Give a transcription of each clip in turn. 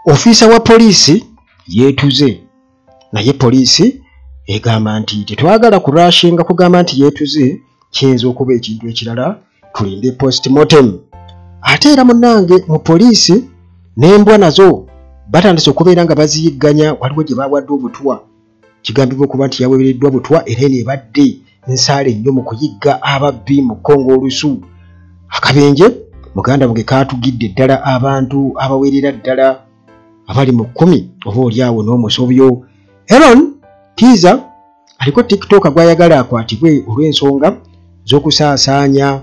Ofisa wa poliisi yeetuze naye poliisi egamba nti tetwagala kurashinga kugamba nti yeetuze kiyinza okuba ekintu ekirala tulinde postmortem. Ate era munnange mu poliisi n'embwa nazo batandise okubeera nga baziyigganya. Waliwo gye bawadde obutwa kigambibwa okuba nti yaweereddwa butwa era eno ebadde nsaale nnyo mu kuyigga ababbi mu Kongo olusu. Akabenje muganda wange kaatugidde ddala abantu abawerera ddala abali mu 10 oba oliawo n'omusobyo. Aaron Kiza aliko TikTok gwayagala akwatibwe olw'ensonga z'okusaasaanya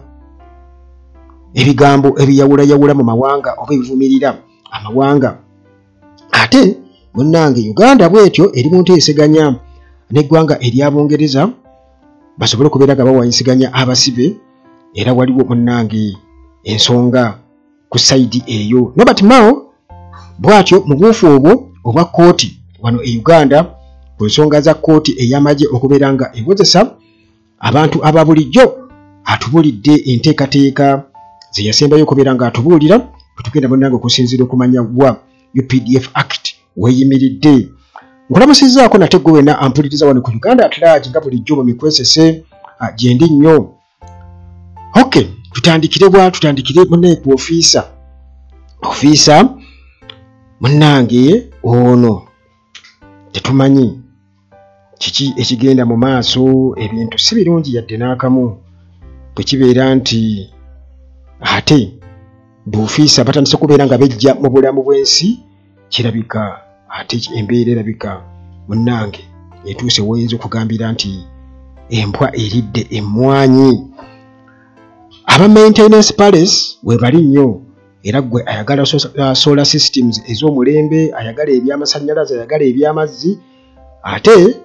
ebigambo ebiyawulayawula mu mawanga oba ebivumirira amawanga. Ate munnange Uganda bwetyo eri mu nteeseganya n'eggwanga ery'Abongereza basobole okubeera nga bawanyisiganya abasibe, era waliwo munnange ensonga ku sayidi eyo. Robert Mao bwatyo mu buufu obwo obwa kkooti wano e Uganda ku nsonga za kkooti ey'amagye okubeera nga ekozesa abantu aba bulijjo atubulidde enteekateeka ze yasembayo okubeera nga atubuulira tugenda munnange okusinziira okumanya wa UPDF Act weyimiridde. Nkulamusizzaako nate gwe wena ampuliriza wano ku Uganda at large nga bulijjo mu mikwesese gyendi nnyo. Okay, tutandikire munnange ku ofiisa munnange ono tetumanyi kiki ekigenda mu maaso. Ebintu si birungi yadde n'akamu bwe kibeera nti ate bufiisa batandise kubeera nga bejja mu bulamu bw'ensi. Kirabika ate embeera erabika munnange etuuse woyinza okugambira nti empwa eridde emmwanyi. Aba maintenance palace we bali nnyo, era gwe ayagala solar systems ez'omulembe, ayagala ebyamasannyalaze, ayagala ebyamazzi, ate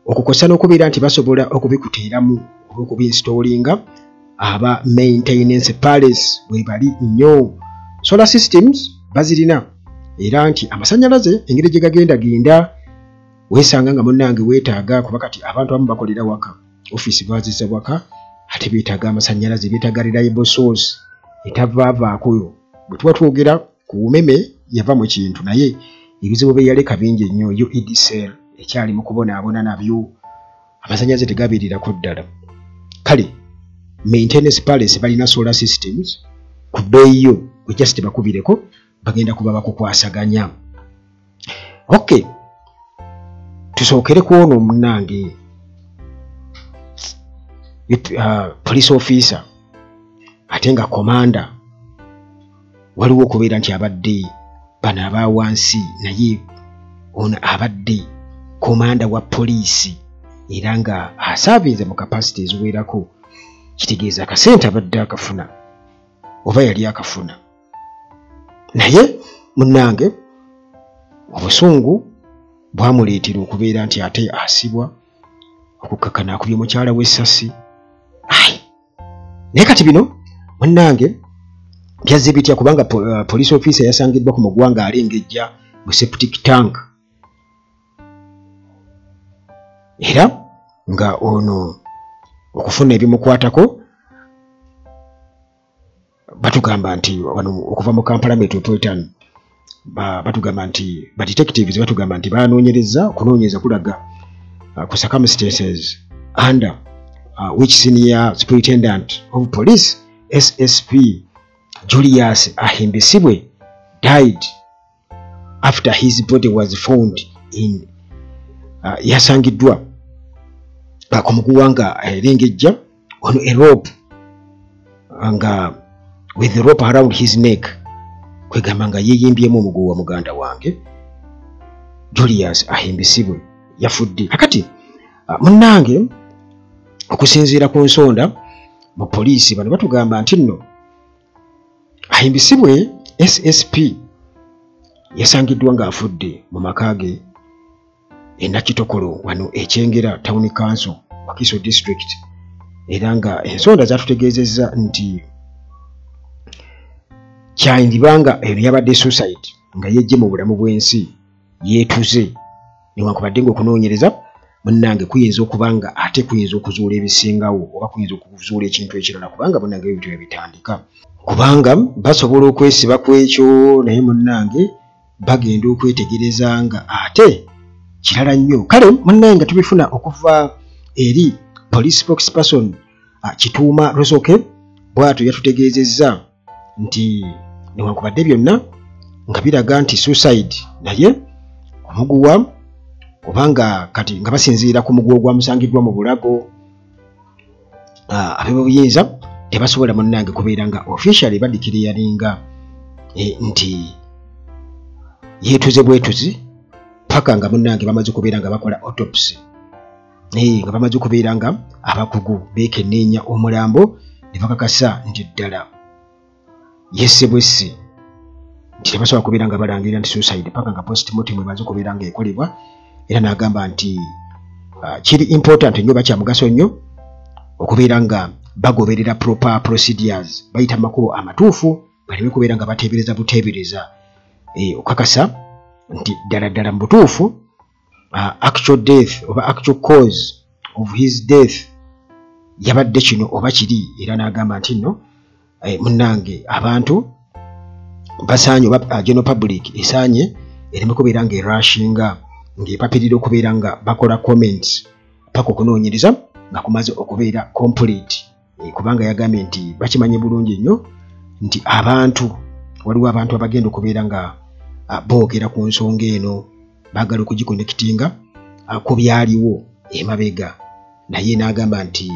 okukosa n'okubeera nti basobola okubikuteeramu oba okubinstallinga. Aba maintenance palace we bali nnyo, solar systems bazirina, era nti amasannyalaze engeri gye genda weesanga nga munnange weetaaga kuba kati abantu abamu bakolera waka, office bazizza waka, ate beetaaga amasannyalaze, beetaaga reliable source etavaavaako. Bwe tuba twogera ku bumeme yava mu kintu, naye ebizibu bye yaleka bingi nnyo. UEDCL ekyali mu kubonaabona nabyo, amasannyalaze tegabiirirako ddala. Kale maintenance palace balina solar systems ku bbeeyi yo just bakubireko bagenda kuba bakukwasaganya. Okay, tusookere ku ono munnange police officer ate nga komanda. Waliwo okubeera nti abadde bano aba wansi, naye ono abadde komanda wa poliisi era nga asaavinze mu kapasite eziwerako. Kitegeeza akasente abadde akafuna oba yali akafuna, naye munnange obusungu bwamuleetera okubeera nti ate asibwa okukkakana akubye mukyala w'essasi. Naye kati bino munnange byazze bitya, kubanga police officer yasangiddwa ku mugwanga alengejja mu septic tank, era nga ono okufuna ebimukwatako batugamba nti wano okuva mu Kampala Metropolitan batugamba nti ba detectives batugamba nti banoonyereza okunoonyereza kulaga ku circumstances under which senior superintendent of police SSP Julius Ahimbisibwe died after his body was found in yasangiddwa ku muguwanga erengejja ono a rope nga with the rope around his neck, kwegamba nga yeyimbyemu omuguwa muganda wange Julius Ahimbisibwe yafudde. Kakati munnange okusinziira ku nsonda mu poliisi bano batugamba nti nno Ahimbisibwe SSP yasangiddwa ng'afudde mu maka ge e Nakitokolo wano ekyengera Town Council Wakiso District, era nga ensonda zatutegeezezza nti kyandibanga yabadde suicide nga yejje mu bulamu bw'ensi yeetuze, newankubadde ng'okunoonyereza munnange kuyinza okubanga ate kuyinza okuzuula ebisingawo oba kuyinza okuzuula ekintu ekirala, kubanga munnange ebintu ebitandika kubanga basobola okwesiba ku ekyo, naye munnange bagenda okwetegereza nga ate kirala nnyo. Kale munnaye nga tubifuna okuva eri police spokesperson Kituuma Lusoke bw'atyo yatutegeezezza nti newankubadde byonna nga biraga nti suicide naye omuguwa obanga kati nga basinziira ku muguwa ogwamusangiddwa mu bulago ab'obuyinza tebasobola munnange kubeera nga officially badikiriyaringa nti yeetuze bwetuzi paka nga munnange bamaze kubeera nga bakola autopsy nga bamaze kubeera nga abakugu beekenneenya omulambo ne bakakasa nti ddala yessebwesse nti tebasobola kubeera nga balangirira nti suicide paka nga postmortem emaze kubeera nga ekolebwa. Era n'agamba nti kiri important nnyo bakyamugaso nnyo okubeera nga bagoberera proper procedures bayita makubo amatuufu baleme kubeera nga bateebereza buteebereza okakasa nti ddala mu butuufu actual death oba actual cause of his death yabadde kino oba kiri. Era n'agamba nti nno munnange abantu basaanye oba general public esaanye ereme kubeera nga erashinga ng'epapirira okubeera nga bakola comments paka okunoonyereza nga kumaze okubeera complete kubanga yagambye nti bakimanye bulungi nnyo nti waliwo abantu abagenda okubeera nga boogera ku nsonga eno baagala okugiconnectinga ku byaliwo emabega, naye n'agamba nti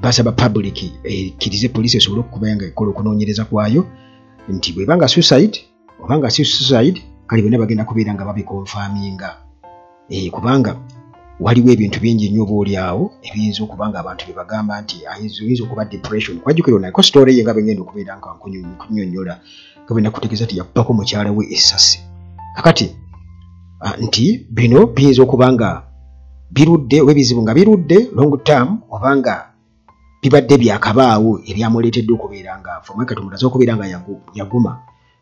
basaba public ekkirize poliisi esobole okubeera nga ekola okunoonyereza kwayo nti bwebanga suicide obanga si suicide kale bonna bagenda kubeera nga babikonfaminga kubanga waliwo ebintu bingi nnyo obaolyawo ebiyinza okubanga abantu bebagamba nti ayinza okuba depression. Kwajjukira onako story ye nga bwengenda okubeera nga nkunyonnyola nga bwena kutegeeza nti yakubako mukyala we essasi. Kakati nti bino biyinza okuba nga birudde oba ebizibu nga birudde long term obanga bibadde byakabaawo ebyamuleetedde okubeera nga fomweka tumulaze okubeera nga yaguma.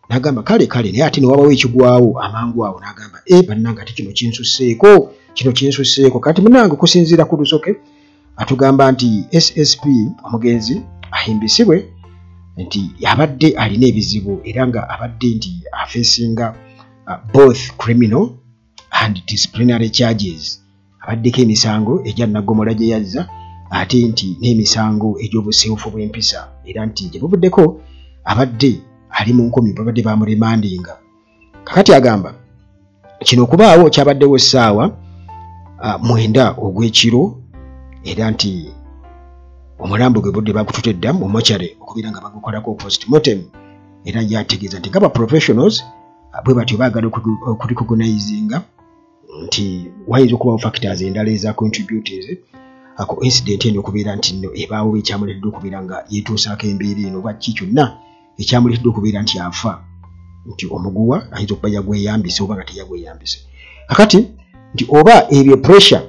N'agamba kale naye ate ne wabawo ekigwawo amangu awo n'agamba bannange ate kino kinsusseeko kati munnange okusinziira ku Lusoke atugamba nti SSP omugenzi ahimbisibwe nti abadde alina ebizibu era nga abadde nti afeesinga both criminal and disciplinary charges. Abaddeko emisango egya Nnagomola gye yazza ate nti n'emisango egy'obusiiwufu bw'empisa era nti gye buvuddeko abadde ali mu nkomi babadde bamuremandinga. Kakati agamba kino okubaawo kyabaddewo essaawa 9 ogw'ekiro era nti omulambo gwe budde bagutute dda mu mochare okubeera nga bagukolako postmortem era yategeeza nti nga professionals bwe batyo baagala okurecognizinga nti wayinza okubawo factors endala eza contributors ako incident eno okubeera nti nno ebaawo ekyamuleetedde okubeera nga yeetuusaako embeera eno oba ki kyonna ekyamuleetedde okubeera nti afa nti omuguwa ayinza okuba yagweyambise oba nga teyagweyambise. Kakati nti oba ebyo pressure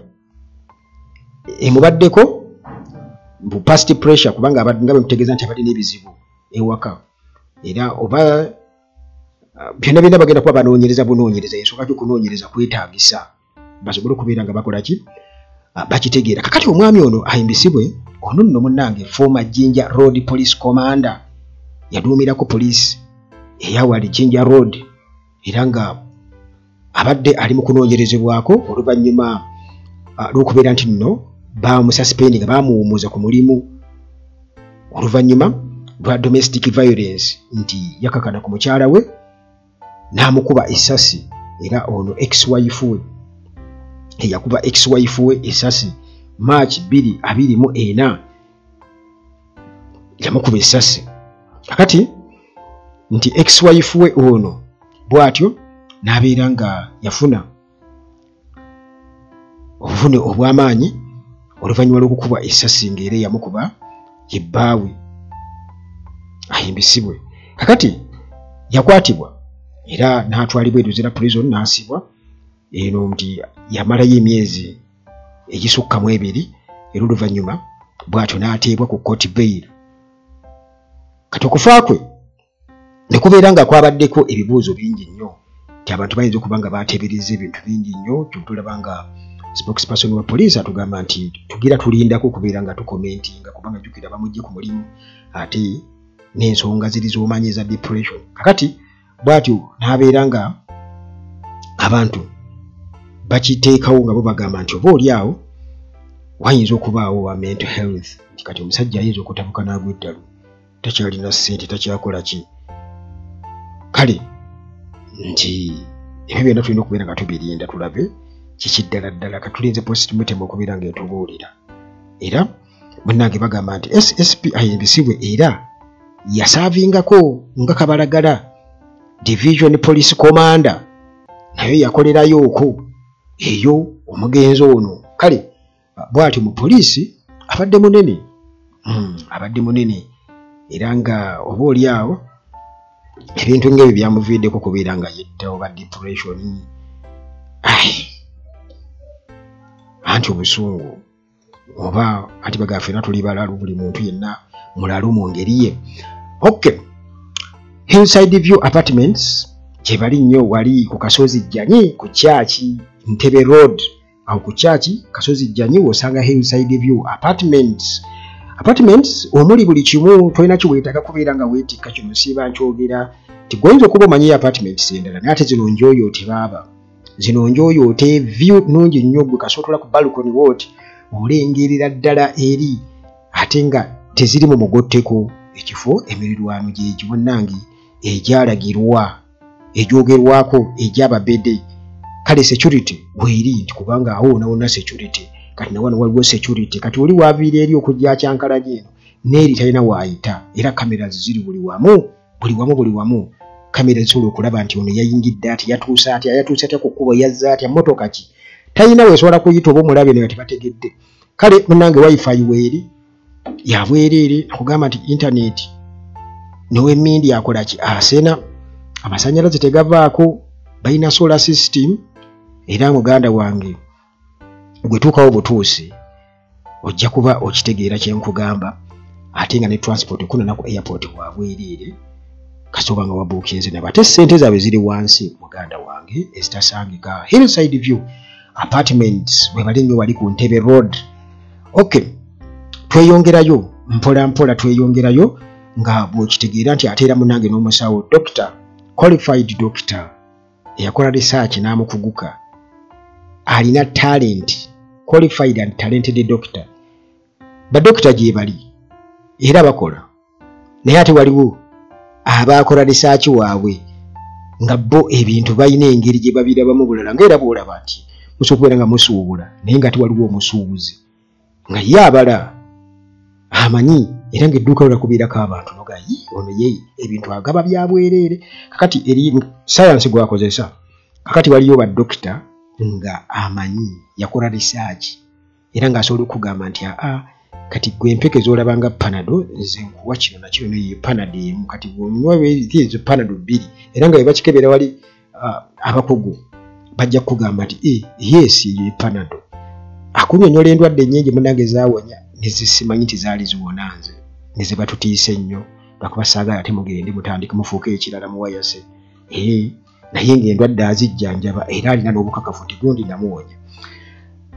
emubaddeko bu past pressure kubanga abadde nga bwe mutegeeza nti abadde n'ebizibu ewaka era oba byonna bagenda kuba banoonyereza bunoonyereza ensonga gy'okunoonyereza kwetaagisa basobole okubeera nga bakola ki bakitegeera. Kakati omwami ono ahimbisibwe ono nno munnange former Jinja Road Police Commander yaduumirako poliisi eyawali Jinja Road era nga abadde ali mu kunoonyerezebwako oluvannyuma lw'okubeera nti nno bamususpendinga bamuwumuza ku mulimu oluvannyuma lwa domestic violence nti yakakana ku mukyala we n'amukuba essasi era ono ex-wife we yakuba ex-wife we essasi March 2024 yamukuba essasi. Kakati nti ex-wife we ono bw'atyo n'abeera nga yafuna obuvune obw'amaanyi oluvannyuma lw'okukuba essasi ng'era yamukuba ye bbaawe ahimbisibwe. Kakati yakwatibwa era n'atwalibwa eduzira prison n'asibwa eno nti yamalayo emyezi egisukka mu 2 era oluvannyuma bw'atyo n'ateebwa ku court bail. Kati okufa kwe ne kubeera nga kwabaddeko ebibuuzo bingi nnyo nti abantu bayinza okuba nga baateebereza ebintu bingi nnyo. Tulaba nga spokesperson wa poliisi atugamba nti tugira tulindako okubeera nga tukomentinga kubanga jjukira bamujje ku mulimu ate n'ensonga ziri z'omanyi eza depression. Kakati bwatyo n'abeera nga abantu bakiteekawo nga bo bagamba nti oba oli awo wayinza okubaawo wa mental health, nti kati omusajja ayinza okutabuka n'agwa eddalu, takyalina ssente, takyakola ki. Kale nti ebyo byonna tulina okubeera nga tubirinda tulabe kiki ddala ddala katulinze postmortem okubeera ng'etubuulira. Era munnange bagamba nti SSP ayimbisibwe era yasaavingako nga Kabalagala Division Police Commander, nayo yakolerayo okwo eyo omugenzi ono. Kale bw'atyo mu poliisi abadde munene, abadde munene era nga oba oli awo ebintu ng'ebyo byamuviiddeko kubeera nga yetta oba depression, anti obusungu oba anti bagamba ffenna tuli balalu, buli muntu yenna mulalu mu ngeri ye. Okay, Hillside View Apartments gye bali nnyo wali ku Kasozi Jjanyi ku Kyaki Ntebe Road, awo ku Kyaki Kasozi Jjanyi osanga Hillside View Apartments. Apartments omuli buli kimu, tolina kiweetaaga kubeera nga weetikka kino siiba nkyogera ti goyinza okuba omanyi apartments endala naye ate zino njooyoote baaba, zino njooyoote view nnungi nnyo gwe kasotola ku balcony wooti olengerera ddala eri ate nga teziri mu mugotteko ekifo emirirwano gyegi munnange egyalagirwa egyogerwako egy'ababede. Kale security bweri nti kubanga awo nawona security, kati nawano waliwo security, kati oli waaviira eri okujja Kyankalagi eno n'eri talina waayita, era kamera ziri buli wamu. Kamera zisobola okulaba nti ono yayingidde ati, yatuuse atya ku kkubo, yazza atya, mmotoka ki, talina weesobola kuyita oba omulabe naye tebategedde. Kale munnange wifi weeri yabwereere, nakugamba nti internet n'owemmindi akola ki, asena, amasannyalaze tegavaako, balina solar system. Era muganda wange gwe tuukawo butuusi ojja kuba okitegeera kye nkugamba, ate nga ne transport kunona ku airport wabwereere kasoba nga wabuukinze nabo, ate ssente zaabwe ziri wansi muganda wange ezitasangika. Hillside View Apartments bwe bali nnyo wali ku Ntebe Road. Okay, tweyongerayo mpola mpola, tweyongerayo nga bw'okitegeera nti ate era munnange n'omusawo doctor, qualified doctor eyakola research n'amukuguka, alina talent, qualified and talented doctor. Badokita gye bali era bakola, naye ate waliwo abakola research waabwe nga bo ebintu balina engeri gye babirabamu bulala, ng'era bw'olaba nti musobola nga musuubula naye nga waliwo omusuubuzi nga ye abala amanyi era ng'edduuka lulakubiirako abantu noga ono ye ebintu agaba byabwereere. Kakati eri science gwakozesa, kakati waliyo badokita nga amanyi yakola research era ng'asobola okugamba nti kati gwe empeke z'olabanga Panado nze nkuwa kino na kino ye Panado emu, kati bw'onywa ezo Panado bbiri, era nga bwe bakikebera wali abakugu bajja kugamba nti yes ye Panado. Akunnyonnyola endwadde ennyingi munnange ezawonya ne zisimanyi nti zaali ziwona nze ne ze batutiise nnyo lwakuba saagala ate mugende mutandike mufuuke ekirala muwayase, naye ng'endwadde azijjanjaba era alina n'obukakafu nti gundi namuwonya.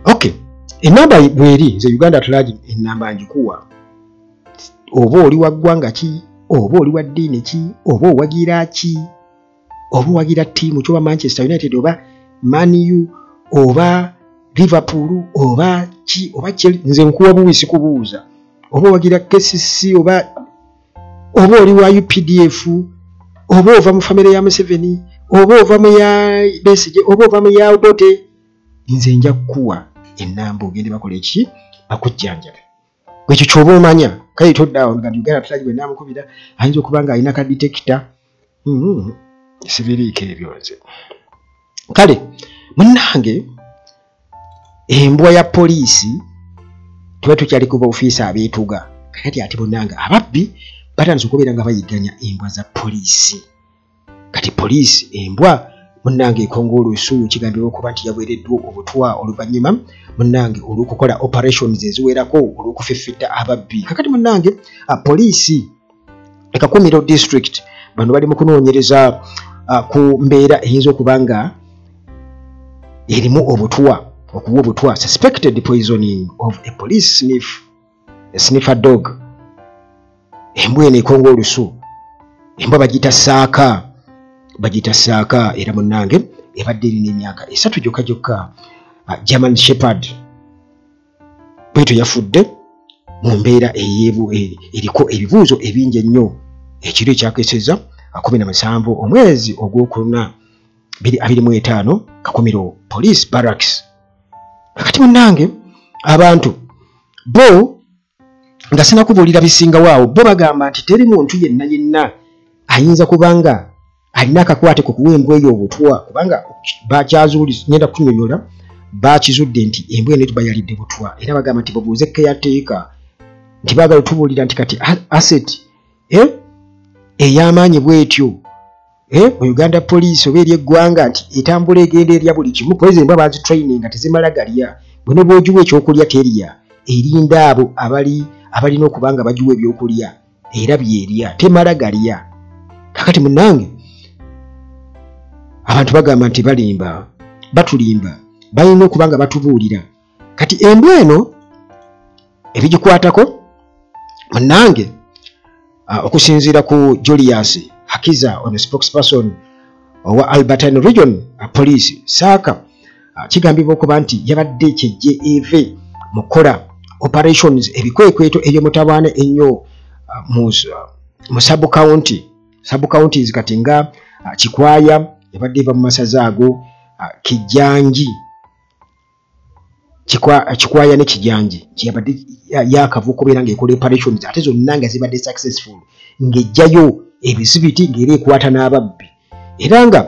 Okay, enamba bweri nze Uganda Atlagi enamba njikuwa, oba oli wa ggwanga ki, oba oli wa ddiini ki, oba owagira ki, oba owagira ttiimu kyoba Manchester United oba Man U oba Liverpool oba ki oba Chelsea, nze nkuwa buwisi kubuuza, oba owagira KCC oba oli wa UPDF oba ova mu famire ya Museveni oba ova mu ya Besigye oba ova mu ya Obote, nze nja kukuwa ennamba ogende bakola eki bakujjanjabe. Ekyo ky'oba omanya kale toddaawo nga Uganda Atlagi bwe naamukubira ayinza okuba nga alina ka detector sibiriiko ebyo nze. Kale munnange embwa ya poliisi tuba tukyali ku baofiisi abeetuga, kati ate munnange ababbi batandise okubeera nga bayigganya embwa za poliisi. Kati poliisi embwa munnange ekonga olusu kigambibwa okuba nti yaweereddwa obutwa oluvannyuma munnange olw'okukola operations eziwerako olw'okufifita ababbi. Kakati munnange poliisi e Kakumiro district bano bali mu kunoonyereza ku mbeera eyinza okuba nga erimu obutwa, okuwa obutwa, suspected poisoning of a police sniffer dog. Embwa eno ekonga olusu, embwa bagiyita saaka bagita Saaka era munnange ebadde erina emyaka 3 gyokka. German Shepherd bweto yafudde mu mbeera eriko ebibuuzo ebingi ennyo. Ekiro ekyakeseza 17 omwezi ogw'okuna 2025 Kakomero Police Barracks. Kakati munnange abantu bo nga sinakubuulira bisinga waawo bo bagamba nti teri muntu yenna ayinza kubanga alina akakwate ku kuwembwa eyo obutwa kubanga bakyazuuliza ngenda kunyonyola bakizudde nti embwa eno tuba yalidde butwa era bagamba nti babuuze keyateeka nti baagala tubuulira nti kati asset ey'amaanyi bwetyo mu Uganda Police oba eri eggwanga nti etambula egenda erya buli kimu poezi embwa bazi training nga tezimala galya bwene bw'ogiwa ekyokulya terya erinda abo abalina okuba nga bagiwa ebyokulya era byerya temala galya. Kakati munnange abantu bagamba nti batulimba balina okuba nga batubuulira kati embwa eno ebigikwatako munnange okusinziira ku Julius Hakiza ono spokesperson owa Albertine Region Police Saaka kigambibwa okuba nti yabadde kyejje eve mukola operations ebikwekweto ebyomutabaana ennyo mu sub-counties kati nga Kikwaya yabadde eva mu masaza ago Kijanji Kikwaya ne Kijanji yabadde yakavu okubeera ng'ekola operations ate zonna nga zibadde successful ng'ejjayo ebisibiti ng'era ekwata n'ababbi era nga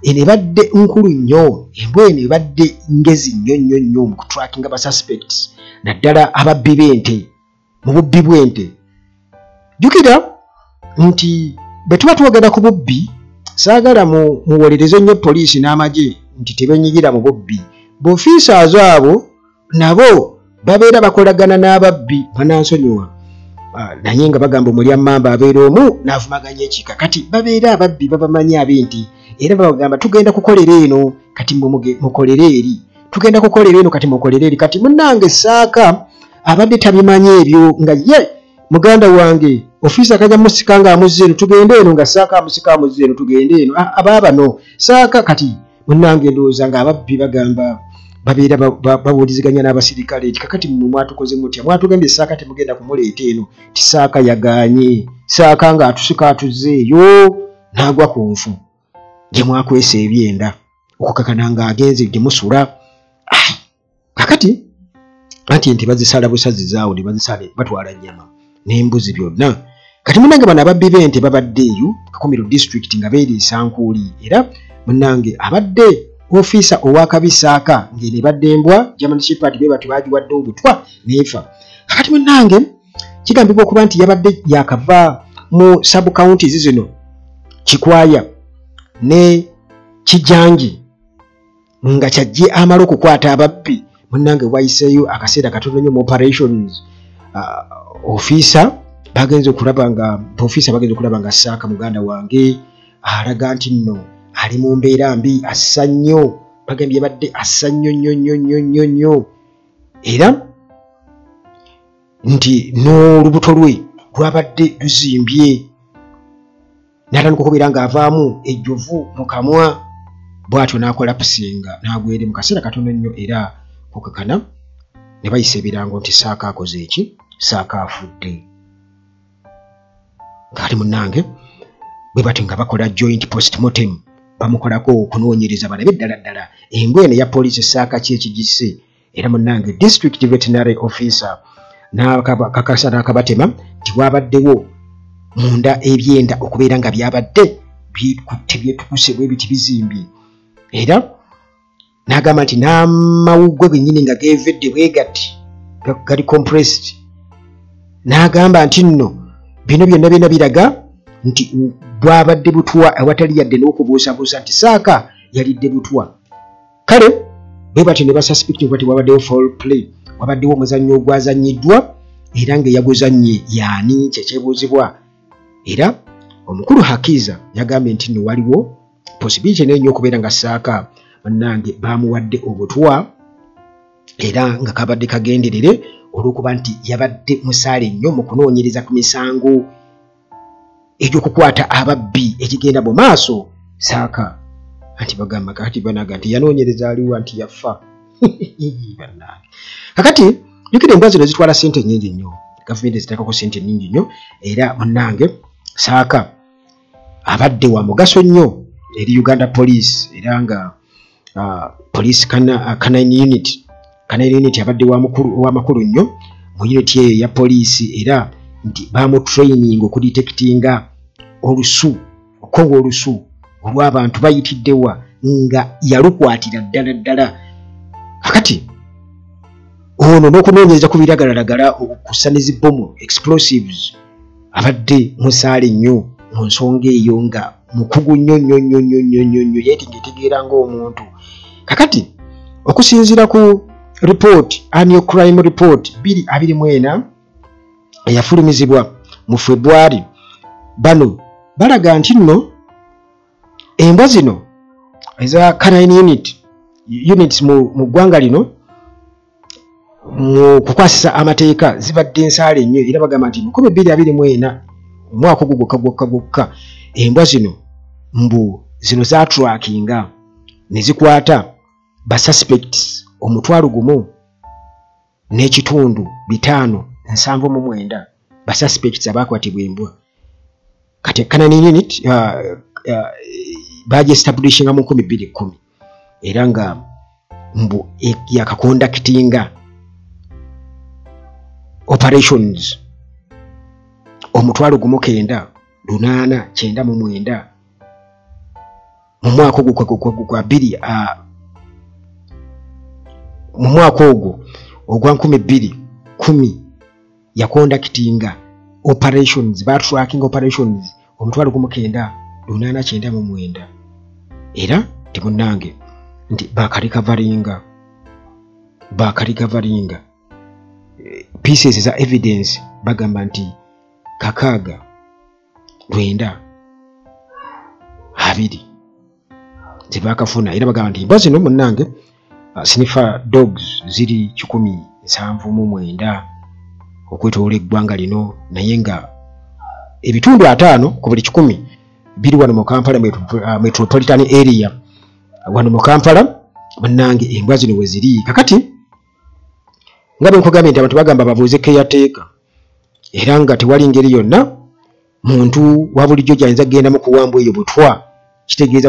eno ebadde nkulu nnyo embwa eno ebadde ngezi nnyo mu kutrackinga ba suspects naddala ababbi b'ente mu bubbi bw'ente. Jjukira nti bwe tuba twogera ku bubbi saagala muwolereze nnyo poliisi n'amagye nti tebenyigira mu bubbi b'ofiisaazo abo nabo babeera bakolagana n'ababbi banansonyiwa naye nga bagamba omulya mmamba abeera omu n'avumaganya ekika kati babeera ababbi babamanyi ab'enti era babagamba tugenda kukolera eno kati mukolere eri tugenda kukolera eno kati mukolere eri kati munnange Saaka abadde tabimanyi ebyo nga ye muganda wange ofiisa kajja musika nga amuzze eno tugende eno nga Saaka amusika amuzze eno tugende eno abaabano Saaka kati munnange ndowooza nga ababbi bagamba babeera babuuliziganya n'abasirikale eti kakati mmwe mwatukoze mutya mwatugambye Saaka temugenda kumuleeta eno ti Saaka yagaanye Saaka nga atusika atuzzeeyo n'agwa ku nfu gye mwakwesa ebyenda okukakana nga agenze gye musula kakati anti nti bazisala busazi zaawo ne bazisale batwala nnyama n'embuzi byonna kati munnange bano ababbi b'ente babadde eyo Kakomero district nga beeriisa nkuuli era munnange abadde ofiisa ow'akabi Saaka ng'eno ebadde embwa German Shepherd be bati bagiwadde obutwa neefa. Kakati munnange kigambibwa okuba nti yabadde yakava mu sub-counties zino Kikwaya ne Kijanji nga kyajje amala okukwata ababbi munnange wayiseeyo akaseera katono nnyo mu operations ofiisa bagenze okulaba nga Saaka muganda wange alaga nti nno ali mu mbeera mbi assa nnyo bagambye badde assa nnyo era nti n'olubuto lwe lwabadde luzimbye n'atandika okubeera ng'avaamu ejjovu mu kamwa bw'atyo n'akola pusinga n'agwere mu kaseera katono nnyo era kukakana ne bayisa ebirango nti Saaka akoze eki Saaka afudde. Kati munnange bwe bati nga bakola joint postmortem bamukolako okunoonyereza balabe ddala embwa eno ya poliisi Saaka ki ekigisse era munnange district veterinary officer n'akakasa n'akabatema nti wabaddewo munda ebyenda okubeera nga byabadde bikutte byetukuse bwe biti bizimbye era n'agamba nti n'amawuggwe gennyini nga geevedde bwe gati gali compressed n'agamba nti nno bino byonna biraga nti bwabadde butwa awatali yadde n'okubuusabuusa nti Saaka yalidde butwa. Kale bwe bati ne basuspecting bati wabaddewo foul play wabaddewo omuzannyo ogwazannyiddwa era ng'eyaguzannye yaani kyekyebuuzibwa era omukulu Hakiza yagambye nti nno waliwo possibility n'ennyo okubeera nga Saaka bannange baamuwadde obutwa era nga kabadde kagenderere olw'okuba nti yabadde musaale nnyo mu kunoonyereza ku misango egy'okukwata ababbi ekigenda mu maaso Saaka anti bagamba kakati banaga nti yanoonyereza aliwo anti yafa. Kakati jukira embwa zino zitwala ssente nnyingi nnyo, gavumenti zitekako ssente nnyingi nnyo, era munnange Saaka abadde wa mugaso nnyo eri Uganda Police, era nga Police Canine Unit abadde wa makulu nnyo mu unit ya poliisi, era nti bamu training okudetectinga olusu, okonga olusu olw'abantu bayitiddewa nga yalukwatira ddala. Kakati ono n'okunoonyereza ku biragalalagala okussa ne zibbomu explosives abadde musaale nnyo mu nsonga eyo, nga mukugu nnyo yeetegeera ng'omuntu. Kakati okusinziira ku report, annual crime report 2024 eyafulumizibwa mu February, bano balaga nti nno embwa zino eza Canine Units mu ggwanga lino mu kukwasisa amateeka zibadde nsaale nnyo, era bagamba nti mu 2024 omwaka ogwo gwokka embwa zino zino za trackinga ne zikwata ba suspects 1,579 ba suspects abakwatibwa embwa. Kati Canine Unit baje establishinga mu 2010, era nga yakakondakitinga operations 1,989 mu mwaka ogwo gwa 2 mu mwaka ogwo ogwa 2010 yakondakitinga operations, tracking operations 1,989, era timunnange nti bakalikavaringa pieces za evidence, bagamba nti 692 zibakafuna, era bagamba nti embwa zino munnange sniffer dogs ziri 179 okwetoola eggwanga lino, naye nga ebitundu 5 ku buli 100 biri wano mu Kampala metropolitan area. Wano mu Kampala munnange embwa zino we ziri. Kakati nga bwe nkugambye nti abantu bagamba babuuze caretaker, era nga tewali ngeri yonna muntu wa bulijjo gy'ayinza kugenda mu kuwambwa eyo butwa.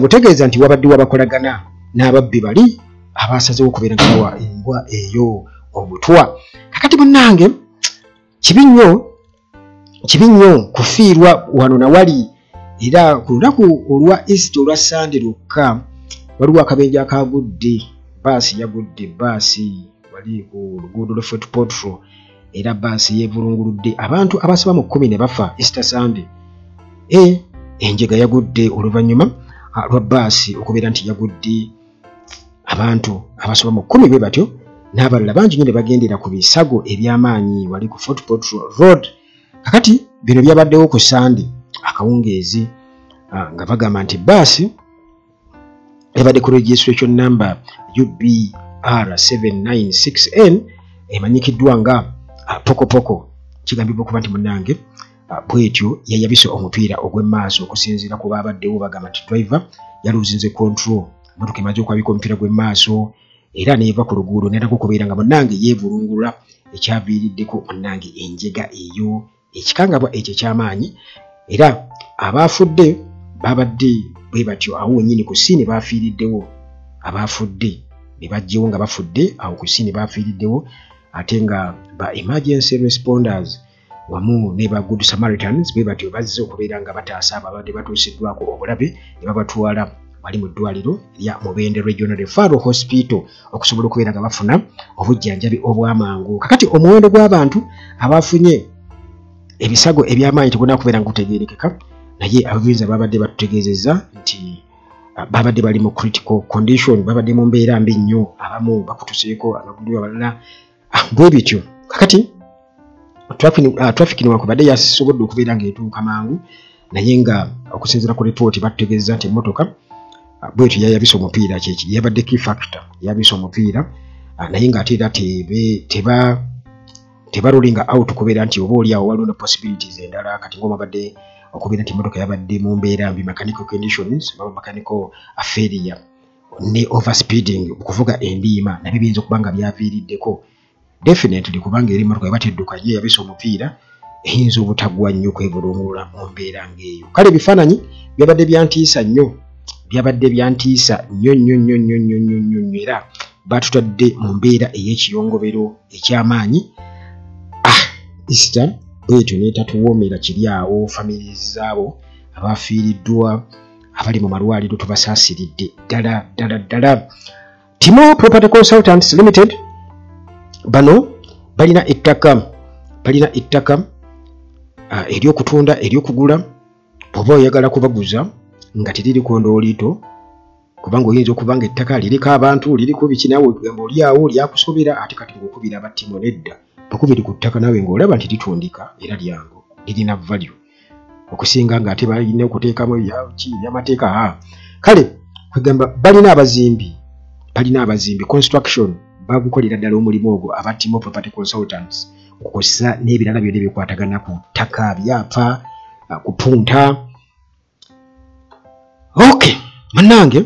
Butegeeza nti wabadde wabakolagana n'ababbi bali abasazeewo okubeera nga bawa embwa eyo obutwa. Kakati munnange kibi nnyo kufiirwa wano na wali, era ku lunaku olwa Easter olwa Sunday lwokka waliwo akabenje akagudde, baasi yagudde, baasi wali ku luguudo lwa Fort Portal, era baasi yeevulunguludde, abantu abasoba mu 10 ne bafa Easter Sunday. Enjega yagudde oluvannyuma lwa baasi okubeera nti yagudde, abantu abasoba mu 10 bwe batyo, n'abalala bangi nnyo ne bagendera ku bisago eby'amaanyi wali ku Fort Portal Road. Kakati bino byabaddewo ku Sunday akawungeezi, nga bagamba nti baasi ebadde ku registration number UBR796N emanyikiddwa nga pokopoko. Kigambibwa okuba nti munnange bwetyo yayabise omupiira ogw'emmaaso, okusinziira ku baabaddewo bagamba nti driver yaluzinze control, motoka emaze okwabika omupiira gw'emmaaso, era neeva ku luguudo n'era kubeera nga munnange yeevulungula, ekyaviiriddeko munnange enjega eyo, ekikangabwa ekyo eky'amaanyi. Era abaafudde babadde bwe batyo awo wennyini ku ssiini baafiiriddewo, abaafudde ne bajjewo nga bafudde awo ku ssiini baafiiriddewo, ate nga ba emergency responders wamu ne ba good Samaritans bwe batyo bazze okubeera nga bataasa ababadde batuusiddwako obulabe, ne babatwala bali mu ddwaliro lya Mubende Regional Referral Hospital okusobola okubeera nga bafuna obujjanjabi obw'amangu. Kakati omuwendo gw'abantu abafunye ebisago eby'amaanyi tebuna kubeera nga kutegeerekeka, naye ababinza babadde batutegeezezza nti babadde bali mu critical condition, babadde mu mbeera mbi nnyo, abamu bakutuseeko, amagulu abalala bwe bityo. Kakati traffic newankubadde yasobodde okubeera ng'etuuka mangu, naye nga okusinziira ku ripooti batutegeezeza nti emmotoka bwetyo yayabise omupiira, kyeki yabadde key factor, yabise omupiira, naye ng'ate era tebarulinga out kubeera nti oba oliawo waliwo ne possibilities endala, kati ng'omabadde okubeera nti emmotoka yabadde mu mbeera mbi, mechanical conditions oba mechanical failure ne overspeeding, okuvuga endiima nabyo biyinza okuba nga byaviiriddeko definitely, kubanga eri emmotoka yaba teddukanye yabisa omupiira eyinza obutaggwa nnyo kwebulungulula mu mbeera ng'eyo. Kale ebifaananyi byabadde byantiisa nnyo, byabadde byantiisa nnyo era batutadde mu mbeera ey'ekiyongobero eky'amaanyi. Easter bwetyo neetatuwoomera kiri awo, family zaabo abafiiriddwa abali mu malwaliro tubasaasiridde ddala. Timo Property Consultants Limited bano balina ettaka ery'okutunda, ery'okugula, oba oyagala kubaguza nga teririko ndooliito, kubanga oyinza okuba nga ettaka liriko abantu, liriko biki, naawe ogamba olyawo lyakusobera, ate kati ng'okubira abatimo nedda bakubiri ku ttaka naawe ng'olaba nti litundika era lyangu, lirina value okusinga nga ate balina okuteekamu ebyamateeka. Kale kwegamba balina abazimbi construction bagukolera ddala omulimu ogwo aba Timo Property Consultants, okukozesa n'ebirala byonna bikwatagana ku ttaka, byapa, kupunta. Okay, mannange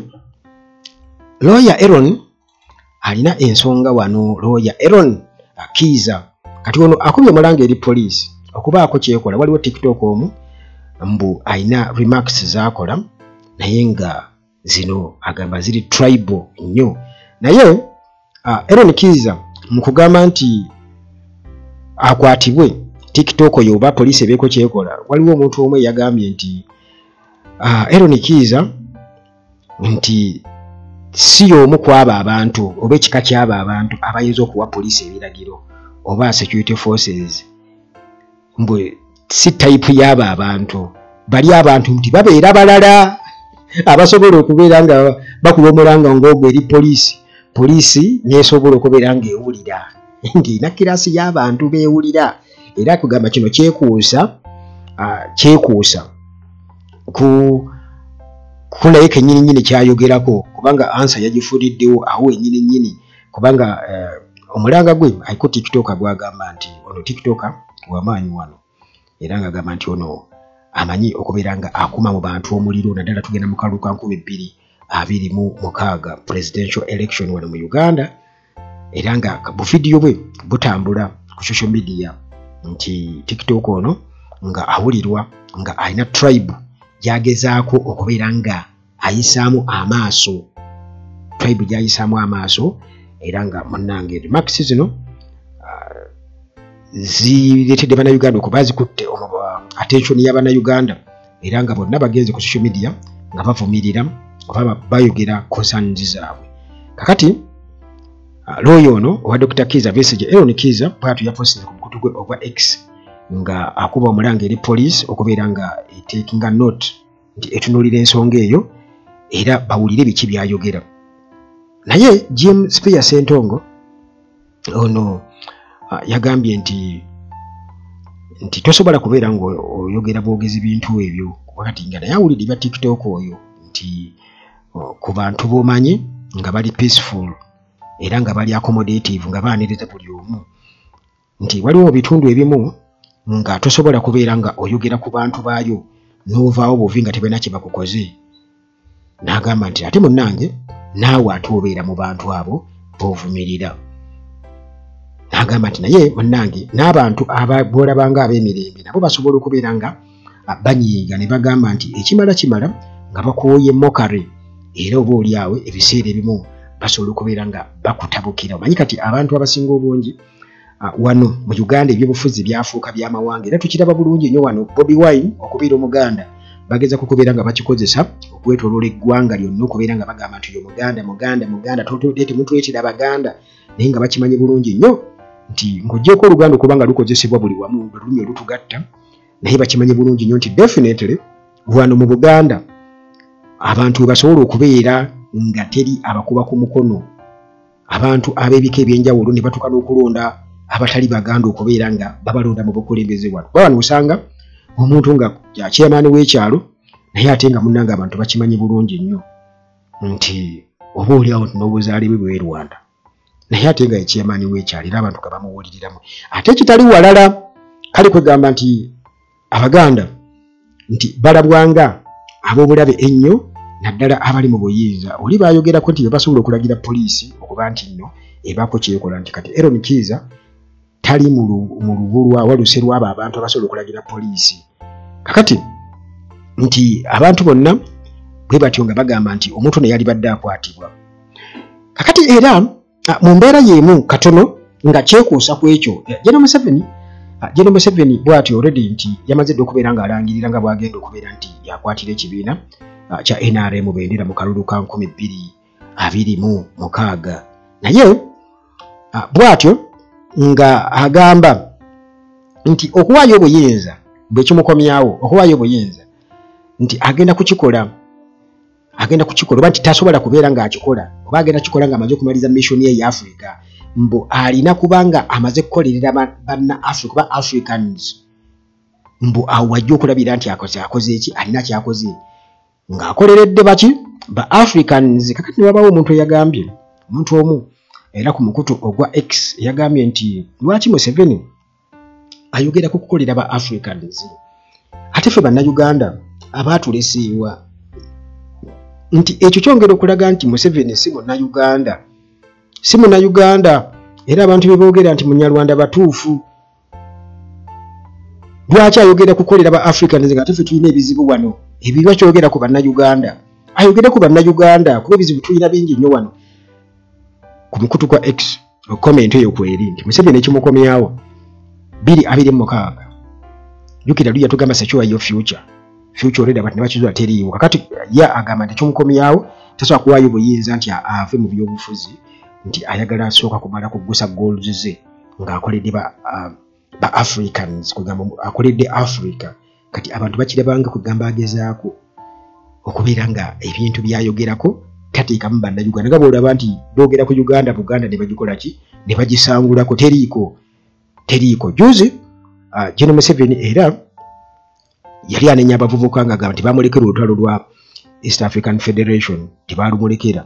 Lawyer Aaron alina ensonga wano. Lawyer Aaron Kiiza kati ono akubye omulanga eri poliisi okubaako kyekola. Waliwo TikTok omu mbu alina remarks z'akola naye nga zino agamba ziri tribal nnyo, naye Aaron Kiiza mu kugamba nti akwatibwe TikTok oyo oba poliisi ebeeko kyekola, waliwo omuntu omu yagambye nti Aaron Kiiza nti si y'omu kwaba abantu oba ekika ky'abo abantu abayinza okuwa poliisi ebiragiro oba security forces, mbwe si type y'abo abantu. Bali abantu nti babeera balala abasobola okubeera nga bakuba omulanga ng'ogwo eri poliisi neesobola okubeera ng'ewulira ng'erina kirasi y'abantu beewulira. Era kugamba kino kyekuusa naye kennyini kyayogerako, kubanga ansa yagifuuliddewo awo ennyini, kubanga omulanga gwe aliko TikTok gwagamba nti ono TikTok wamaanyi wano, era ng'agamba nti ono amanyi okubeera nga akuma mu bantu omuliro, naddala tugenda mu kalulu ka 2026 presidential election wano mu Uganda, era nga buvidiyo bwe butambula ku social media nti TikTok ono nga awulirwa nga alina tribe gyagezaako okubeera nga ayisaamu amaaso, tribe gyayisaamu amaaso, era nga munnange remarks zino zireetedde bannayuganda okuba zikutte attention y'abannayuganda, era nga bonna bagenze ku social media nga bavumirira oba bayogera concerns zaabwe. Kakati lawyer ono owa Dr. Kiiza Besigye, Aaron Kiiza bw'atyo yapostinze ku mukutu gwe ogwa X nga akuba omulanga eri poliisi okubeera nga etekinga note nti etunuulira ensonga eyo era bawulire biki byayogera. Naye Jim Spear Ssentongo ono yagambye nti tosobola kubeera ng'oyogera bwogezi bintu ebyo, wakati nga naye awulidde bya TikTok oyo nti ku bantu b'omanyi nga bali peaceful era nga bali accommodative nga baaniriza buli omu, nti waliwo bitundu ebimu nga tosobola kubeera nga oyogera ku bantu baayo n'ovaawo buvi nga tebalina kye bakukoze. N'agamba nti ate munnange naawe ate obeera mu bantu abo b'ovumirira. N'agamba nti naye munnange n'abantu boolabanga ab'emirembe nabo basobola okubeera nga banyiiga ne bagamba nti ekimala kimala nga bakooye mokare, era oba oliawe ebiseera ebimu basobola okubeera nga bakutabukira. Omanyi kati abantu abasinga obungi wano mu Uganda ebyobufuzi byafuuka by'amawanga, era tukiraba bulungi nnyo wano. Bobi Wine okubeera Omuganda bageza kukubeera nga bakikozesa okwetoloola eggwanga lyonna okubeera nga bagamba nti Muganda temutwetera Abaganda, naye nga bakimanyi bulungi nnyo nti ng'oggyeko Oluganda okuba nga lukozesebwa buli wamu, olulimi olutugatta, naye bakimanyi bulungi nnyo nti definitely wano mu Buganda abantu we basobola okubeera nga teri abakuba ku mukono, abantu ab'ebika ebyenjawulo ne batuuka n'okulonda abatali Baganda okubeera nga babalonda mu bukulembeze wano. Wano osanga omuntu nga chairman w'ekyalo naye ate nga munnange abantu bakimanyi bulungi nnyo nti oba oliawo n'obuzaale bwe bwe Rwanda, naye ate nga chairman w'ekyalo era abantu nga bamuwuliriramu ate kitali walala. Kale kwegamba nti Abaganda nti balabwanga ab'obulabe ennyo naddala abali mu buyinza. Oli bayogerako nti bebasobola okulagira poliisi okuba nti nno ebaako kyekola nti kati Aaron Kiiza tali mu lubu lwa waluse lw'abo abantu abasobola okulagira poliisi. Kakati nti abantu bonna bwe batyo nga bagamba nti omuntu ono yali badde akwatibwa. Kakati era mu mbeera y'emu katono nga kyekuusa ku ekyo General Museveni bw'atyo already nti yamaze dde okubeera ng'alangirira nga bw'agenda okubeera nti yakwatira ekibiina kya NRM bendera mu kalulu ka 2026. Naye bw'atyo nga agamba nti okuwaayo obuyinza bwe kimukomyawo, okuwaayo obuyinza nti agenda kukikola oba nti tasobola kubeera ng'akikola oba agenda kikola ng'amaze okumaliza mission ye ya Africa, mbu alina kubanga amaze kukolerera banna Africa oba Africans, mbu awo wajja okulabira nti akoze eki, alina kyakoze ng'akoleredde baki ba Africans. Kakati ne wabawo omuntu eyagambye, omuntu omu era ku mukutu ogwa X yagambye nti lwaki Museveni ayogera ku kukolera ba Africans ate ffe bannayuganda abaatuleseewa, nti ekyo kyongera okulaga nti Museveni si munnayuganda era abantu be boogera nti munyarwanda batuufu. Lwaki ayogera kukolera ba Africans nga ate ffe tulina ebizibu wano ebirwa kyogera ku bannayuganda, ayogere ku bannayuganda kuba ebizibu tulina bingi nnyo wano. Ku mukutu gwa X comment eyo kweri nti Museveni ekimukomyawo 2026 jukira luya tugamba secure your future already abantu bakizuula teriiwo. Kakati ya agamba nti kimukomyawo tasobola kuwaayo obuyinza nti ave mu byobufuzi, nti ayagala asooka kumala kugusa goals ze ng'akoledde ba Africans, kugamba akoledde Africa. Kati abantu bakirabanga kugamba agezaako okubeera nga ebintu byayogerako tateekamu bannayuganda nga bw'olaba nti boogera ku Uganda Buganda ne bagikola ki, ne bagisangulako, teriiko. Juzi General Museveni era yali anenya abavubuka ng'agamba nti bamulekera olutalo lwa East African Federation, tebaalumulekera.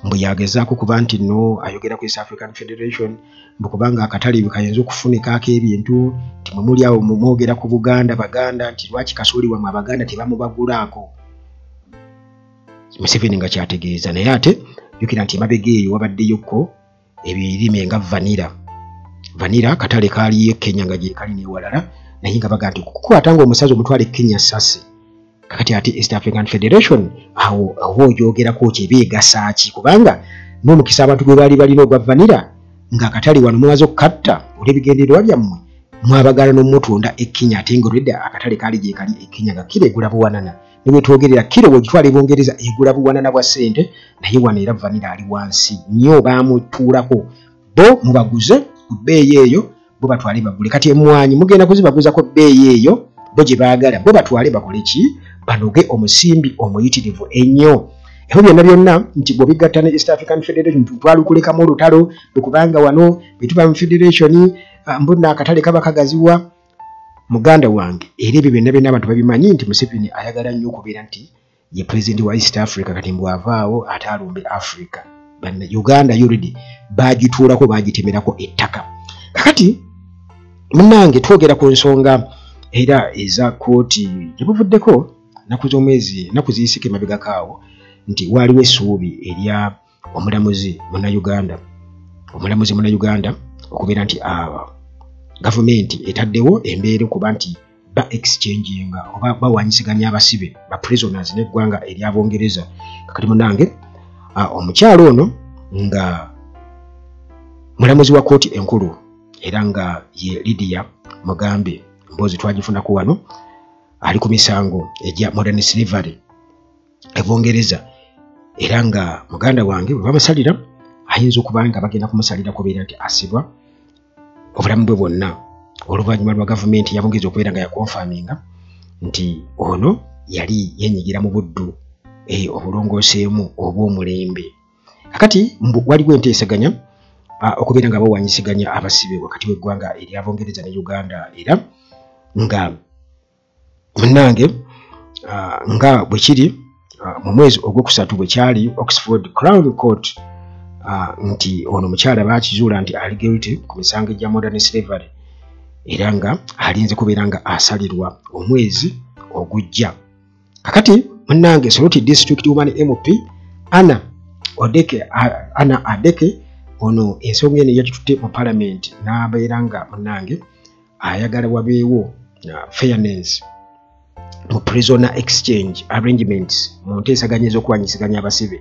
Mbu yagezaako kuba nti nno ayogera ku East African Federation mbu kubanga akatale kayinza okufunikaako ebintu, nti mwe muli awo mwogera ku Buganda Baganda, nti lwaki kasooli wammwe Abaganda tebamubagulaako. Museveni nga kyategeeza. Naye ate jukira nti emabega eyo wabaddeyokko ebirime nga vanira katale kaaliyo Kenya nga gye kali n'ewalala, naye nga baga nti kukwata ng'omusazi omutwale Kenya sase. Kakati ate East African Federation awo ogyogerako kyebeegasa ki, kubanga n'omukisa abantu gwe baali balina ogwa vanira ng'akatale wano mumaze okukatta olw'ebigendererwa byammwe mwabagala n'omutunda Kenya, ate ng'olwedda akatale kaali gye kali Kenya nga kiro egula buwanana. Ne bwetwogerera kiro bwegitwala ebongereza egula buwanana bwa ssente, naye wano era vanira ali wansi nnyo, baamutuulako. Bo mubaguze ku bbeeyi eyo, bo batwale bagule. Kati emmwanyi mugenda kuzibaguzako bbeeyi eyo, bo gye baagala, bo batwale bakole ki, banoge omusimbi omuyitirivu ennyo. Ebyo byonna nti bw'obigatta ne East African Federation twalukulekamu olutalo okubanga wano bwe tuba mu Federation mbona akatale kaba kagaziwa. Muganda wange era ebyo byonna abantu babimanyi nti Museveni ayagala nnyo okubeera nti ye president wa East Africa, kati mbwavaawo ate alumbe Africa. Banna Uganda already bagituulako bagitemerako ettaka. Kakati munnange twogera ku nsonga era eza kooti gye buvuddeko naku z'omwezi naku ziyisike emabega kaawo, nti waaliwo essuubi erya omulamuzi munnayuganda okubeera nti gavumenti etaddewo embeera okuba nti ba exchanginga oba bawanyisiganya abasibe ba prisoners n'eggwanga ery'Abongereza. Kakati munnange omukyalo ono nga mulamuzi wa kooti enkulu era nga ye Lydia Mugambe, mboozi twagifunako wano, ali ku misango egya modern slavery Ebongereza, era nga muganda wange bwe bamusalira ayinza okuba nga bagenda kumusalira kubeera nti asibwa obulamu bwe bwonna oluvannyuma lwa gavumenti yabongeza okubeera nga yakonfaminga nti ono yali yenyigira mu buddu obulongooseemu obw'omulembe. Kakati waliwo enteesaganya okubeera nga bawanyisiganya abasibe wakati w'eggwanga ery'Abongereza ne Uganda, era nga munnange nga bwe kiri mu mwezi ogwokusatu bwe kyali Oxford Crown Court nti ono mukyala baakizuula nti ali guilty ku misango egya modern slavery, era nga alinze kubeera nga asalirwa omwezi ogujja. Kakati munnange Soroti District Woman MP Anna Adeke ono ensonga eno yagitutte mu Parliament n'abeera nga munnange ayagala wabeewo fairness mu prisoner exchange arrangements mu nteesaganya ez'okuwanyisaganya abasibe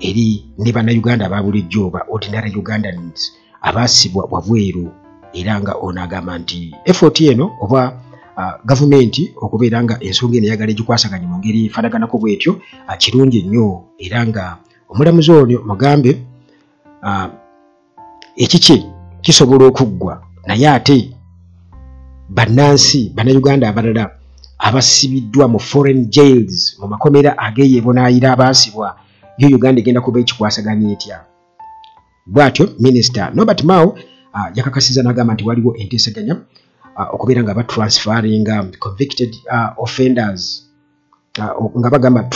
eri ne bannayuganda ababulijjo oba ordinary Ugandans abaasibwa wabweru, era nga ono agamba nti effort eno oba gavumenti okubeera nga ensonga eno eyagala egikwasaganya mu ngeri efaanaganako bw'etyo kirungi nnyo, era nga omulamuzi ono mugambe ekiki kisobola okuggwa, naye ate bannansi bannayuganda abalala abasibiddwa mu foreign jails mu makomera ageeyeebonaayira abaasibwa yo Uganda egenda kuba ekikwasaganya etya. Bw'atyo Minisita Norbert Mao yakakasiza n'agamba nti waliwo enteesaganya okubeera nga batransferringa convicted offenders nga bagamba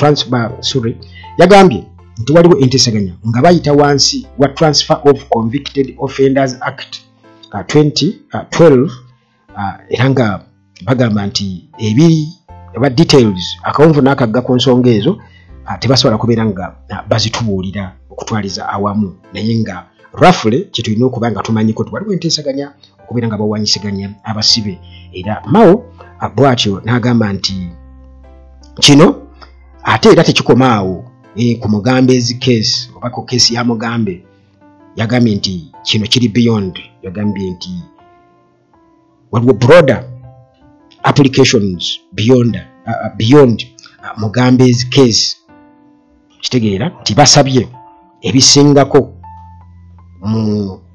yagambye nti waliwo enteesaganya nga bayita wansi wa Transfer of Convicted Offenders Act 2012 era nga bagamba nti ebiri aba details akawunvu n'akagga ku nsonga ezo tebasobola kubeera nga bazitubuulira okutwaliza awamu, naye nga roughly kitulina okuba nga tumanyiko nti waliwo enteesaganya okubeera nga bawanyisaganya abasibe. Era Mao bw'atyo n'agamba nti kino ate era tekikomaawo ku Mugambezi case oba ku case ya Mugambe. Yagambye nti kino kiri beyond, yagambye nti waliwo broader applications beyond Mugambezi case. Kitegeera nti basabye ebisingako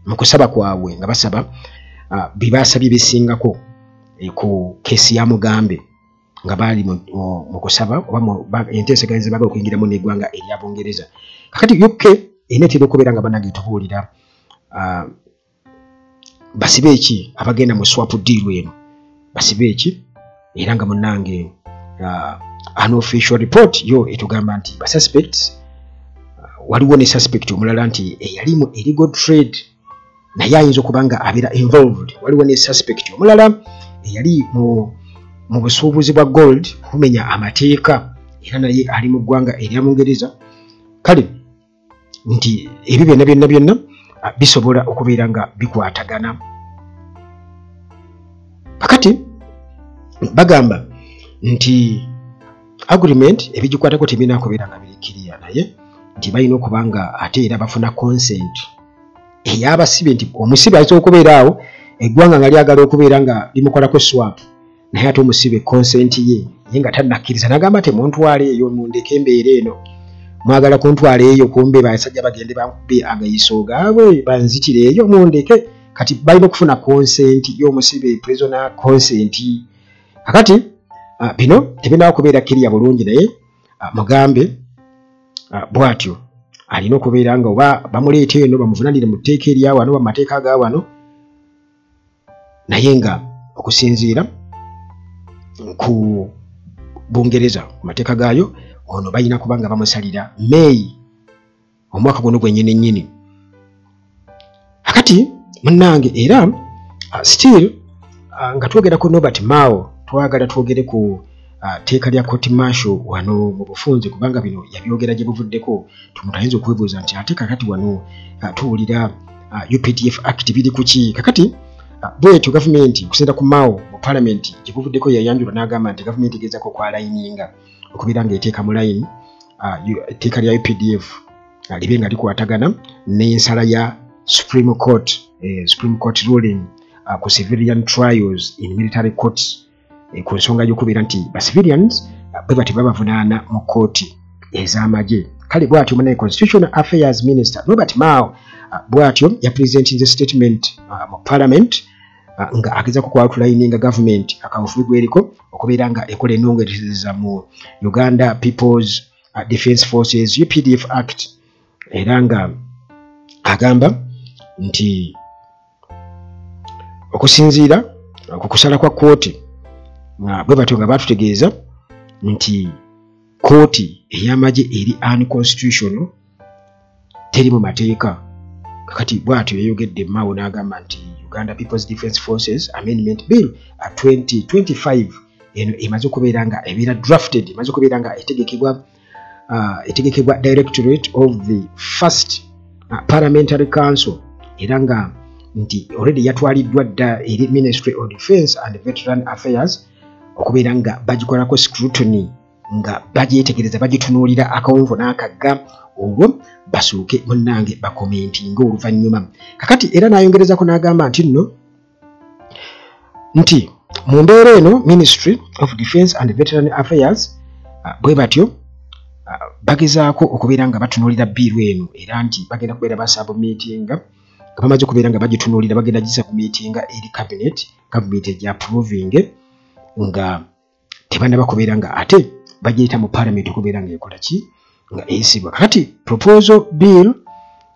mu kusaba kwabwe nga basaba bibasabye bisingako ku kesi ya Mugambe nga bali mu kusaba oba enteesaganya ze baga okuyingiramu n'eggwanga erya Bungereza. Kakati UK enetera okubeera nga bannage tubuulira basibe eki abagenda mu swap deal eno, basibe eki era nga munnange unofficial report yo etugamba nti ba suspects waliwo ne suspect omulala nti eyali mu illegal trade naye ayinza okuba nga abeera involved. Waliwo ne suspect omulala eyali mu busuubuzi bwa gold kumenya amateeka era naye ali mu ggwanga erya Bungereza. Kale nti ebyo byonna bisobola okubeera nga bikwatagana. Kakati bagamba nti agreement ebigikwatako tebina kubeera nga birikiriya, naye nti balina okuba nga ate era bafuna consent ey'abasibe nti omusibe ayinza okubeera awo eggwanga nga lyagala okubeera nga limukolako swap, naye ate omusibe consent ye nga tannakkiriza n'agamba temuntwale eyo mundeke embeera eno, mwagala kuntwala eyo kumbe basajja bagende bankube agayiso gaabwe banzitire eyo mundeke. Kati balina okufuna consent y'omusibe, prisoner consent. Kakati bino tebinaawo kubeera kiriya bulungi, naye Mugambe bw'atyo alina okubeera nga oba bamuleeta eno bamuvunanire mu tteeka erya wano oba mu mateeka ga wano, naye nga okusinziira ku Bungereza ku mateeka gaayo ono balina kuba nga bamusalira May omwaka guno gwennyini. Akati munnange era still nga twogera ku Norbert Mao twagala twogere ku teeka lya court martial wano mu bufunze, kubanga bino yabyogera gye buvuddeko. Tumutayinza okwebuuza nti ate kakati wano tuwulira UPDF Act biri kuki? Kakati bwetyo gavumenti kusenda ku Mao mu Parliament gye buvuddeko yayanjula n'agamba nti gavumenti egezaako kwalayininga okubeera ng'eteeka mu layini etteeka lya UPDF libe nga likwatagana n'ensala ya Supreme Court ruling ku civilian trials in military courts ku nsonga y'okubeera nti ba civilians bwe bati babavunaana mu kooti ez'amagye. Kale bw'atyo munaye Constitutional Affairs Minister Norbert Mao bw'atyo yapresentinze statement mu Parliament nga agezaako kwatulayininga gavumenti akawufu bigweriko okubeera nga ekola ennongereza mu Uganda People's Defence Forces UPDF Act, era nga agamba nti okusinziira ku kusala kwa kooti bwe batyo nga batutegeeza nti kooti ey'amagye eri unconstitutional teri mu mateeka. Kakati bw'atyo yayogedde Mao n'agamba nti Uganda People's Defence Forces Amendment Bill 2025 eno emaze okubeera nga ebeera drafted, emaze okubeera nga etegekebwa Directorate of the First Parliamentary Council, era nga nti already yatwaliddwa dda eri Ministry of Defence and Veteran Affairs okubeera nga bagikolako scrutiny, nga bagyetegereza, bagitunuulira akawunvu n'akagga, olwo basooke munnange bakomentinga oluvannyuma. Kakati era n'ayongerezako n'agamba nti nno nti mu mbeera eno Ministry of Defence and Veteran Affairs bwe batyo bagezaako okubeera nga batunuulira biiru eno, era nti bagenda kubeera basubmitinga, nga bamaze okubeera nga bagitunuulira bagenda gisubmitinga eri cabinet ejja approving, nga tebannaba kubeera nga ate bagiyita mu parliament okubeera nga ekola ki, nga eyisibwa. Kakati proposal bill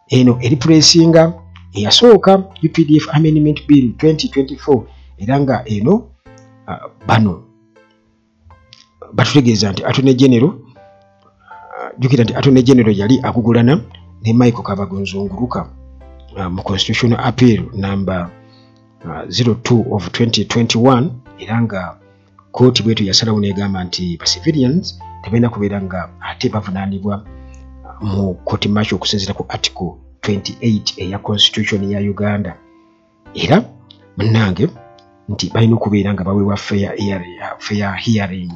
eno eri pressinga eyasooka UPDF Amendment Bill 2024, era nga eno bano batutegeeza nti Attorney General jukira nti Attorney General yali akugulana ne Michael Kabagunzunguruka mu Constitutional Appeal number 02 of 2021, era nga kooti bwetu yasalawo negamba nti ba civilians tebalina kubeera nga ate bavunaanibwa mu court martial okusinziira ku article 28 eya Constitution ya Uganda, era munnange nti balina okubeera nga baweebwa fair hearing,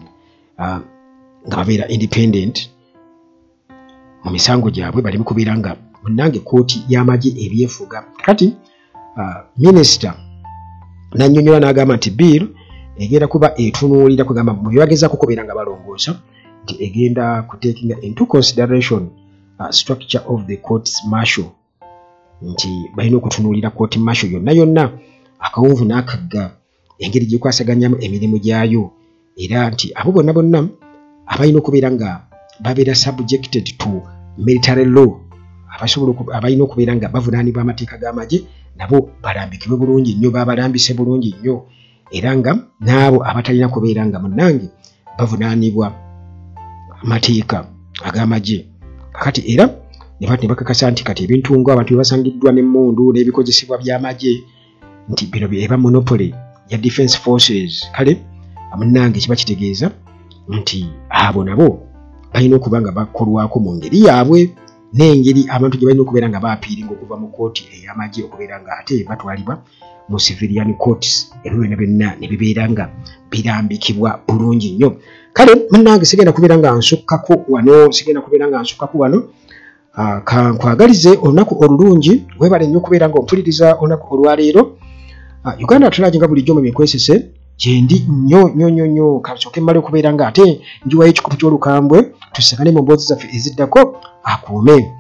nga babeera independent mu misango gyabwe, balimu kubeera nga munnange kooti y'amagye ebyefuga. Kati minisita n'annyonnyola n'agamba nti bill egenda kuba etunuulira kugamba mu byebagezaako kubeera nga balongoosa nti egenda kutekinga into consideration structure of the courts martial, nti balina okutunuulira court martial yonna akawunvu n'akagga, engeri gyekwasaganyamu emirimu gyayo, era nti abo bonna abalina okubeera nga babeera subjected to military law, abalina okubeera nga bavunaanibwa amateeka g'amagye, nabo balambikibwe bulungi nnyo, babalambise bulungi nnyo, era nga n'abo abatalina kubeera nga munnange bavunaanibwa amateeka ag'amagye. Kakati era ne bakakasa nti kati ebintu ng'abantu bebasangiddwa n'emmundu n'ebikozesebwa by'amagye nti bino byeba monopoly ya Defence Forces, kale munnange kiba kitegeeza nti abo nabo balina okuba nga bakolwako mu ngeri yaabwe, n'engeri abantu gye balina okubeera nga baapiiringa okuva mu kooti ey'amagye okubeera nga ate batwalibwa mu civilian courts, ebyo byonna ne bibeera nga birambikibwa bulungi nnyo. Kale munnange sigenda kubeera nga nsukkako wano, kankwagalize olunaku olulungi, webale nnyo okubeera nga ompuliriza olunaku olwaleero. Uganda Tulagi nga bulijjo mu mikwesese gyendi nnyo kasooke mmale okubeera nga ate njiwayo ekikupu ky'olukambwe, tusangane mu mboozi zaffe eziddako akuume.